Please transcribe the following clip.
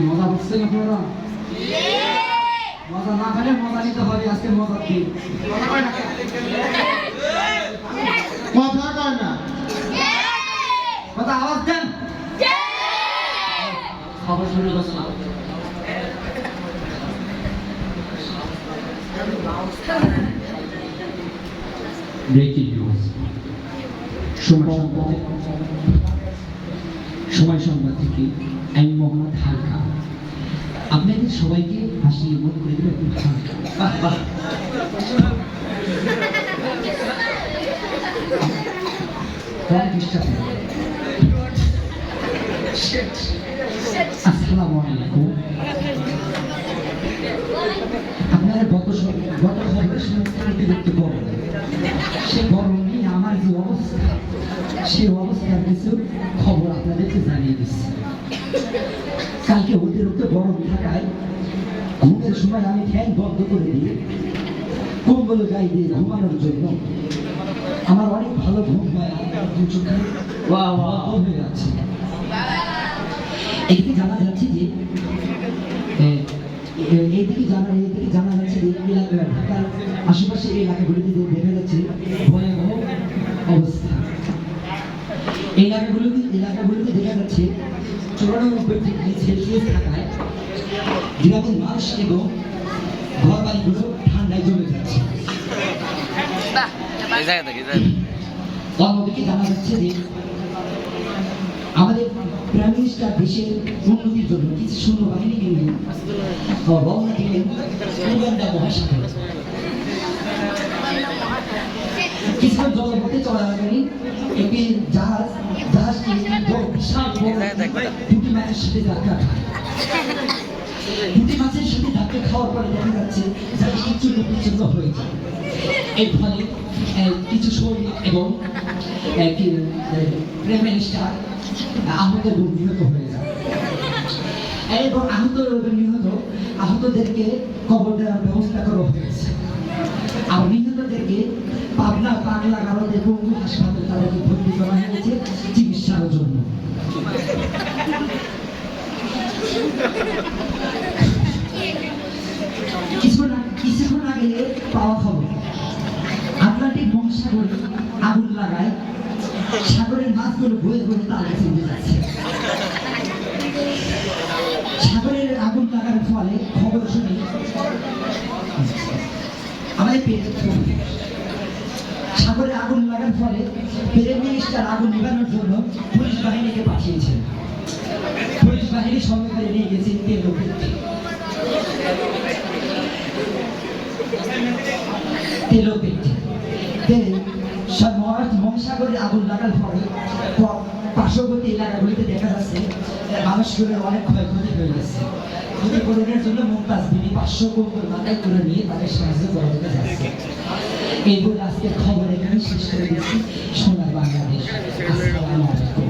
মজা বুঝছেন আপনারা? মজা না খেলে মজা নিতে হবে। আজকে মজা কি কথা কয় না, কথা আওয়াজ দেন। খবর শুরু করছিলাম। Breaking news. সময় সংবাদ থেকে আমি মোহাম্মদ হালকা আপনাদের সবাইকে হাসিয়ে মন করে দেবো একটু হালকা। আসসালামু আলাইকুম। আপনারা গত খবরের সমস্ত গরম, সে গরম নিয়ে আমার যে অবস্থা, সে অবস্থার কিছু খবর আপনাদেরকে জানিয়ে দিচ্ছি। কালকে অতিরিক্ত গরম থাকায় ঘুমের সময় আমি ফ্যান বন্ধ করে দিয়ে কম্বল গায়ে দিয়ে ঘুমানোর জন্য আমার অনেক ভালো ঘুম হয়, হয়ে যাচ্ছে। এদিকে জানা যাচ্ছে যে ঢাকার আশেপাশে এই এলাকাগুলিতে দেখা যাচ্ছে ভয়াবহ অবস্থা। এই এলাকাগুলিতে দেখা যাচ্ছে 94 ডিগ্রি সেলসিয়াস থাকায় গ্রামের মানুষ এবং ঘর বাড়িগুলো ঠান্ডায় জমে যাচ্ছে। অন্যদিকে জানা যাচ্ছে যে আমাদের প্রাইম মিনিস্টার দেশের উন্নতির জন্য কিছু সৈন্যবাহিনীকে নিয়ে রওনা দিলেন উগান্ডা মহাসাগরে। কিছুক্ষণ জলপথে চলাকালীন একটি জাহাজটি বিশাল দুটি মাছের সাথে ধাক্কা খায়। দুটি মাছের সাথে ধাক্কা খাওয়ার পরে দেখা যাচ্ছে জাহাজটি চূর্ণ হয়ে যায়। এর ফলে কিছু সৈনিক এবং প্রাইম মিনিস্টার আহত এবং নিহত হয়ে যায়। এবং আহতদেরকে কবর দেওয়ার ব্যবস্থা করা হয়েছে। আর নিহতদেরকে পাবনা পাগলা গারদে পঙ্গু হাসপাতালে তাদেরকে ভর্তি করা হয়েছে চিকিৎসার জন্য। কিছুক্ষণ আগে পাওয়া খবর, আটলান্টিক মহাসাগরে আগুন লাগায় সাগরের মাছগুলো বয়ে বয়ে তার কাছে উঠে যাচ্ছে। সাগরের আগুন লাগার ফলে খবর শুনে আমাদের সাগরে আগুন লাগার ফলে প্রাইম মিনিস্টার আগুন নিবানোর জন্য পুলিশ বাহিনীকে পাঠিয়েছেন। পুলিশ বাহিনী সঙ্গে করে নিয়ে গেছেন মহাসাগরে আগুন লাগার ফলে পার্শ্ববর্তী এলাকাগুলিতে দেখা যাচ্ছে মানুষগুলোর অনেক ক্ষয়ক্ষতি হয়ে গেছে। ক্ষতিপূরণের জন্য মুমতাজ বিবি 500 কম্বল মাথায় করে নিয়ে তাদের সাহায্য করা হতে যাচ্ছে। এই বলে আজকের খবর এখানে শেষ করে দিচ্ছি। সোনার বাংলাদেশ। আসসালামু আলাইকুম।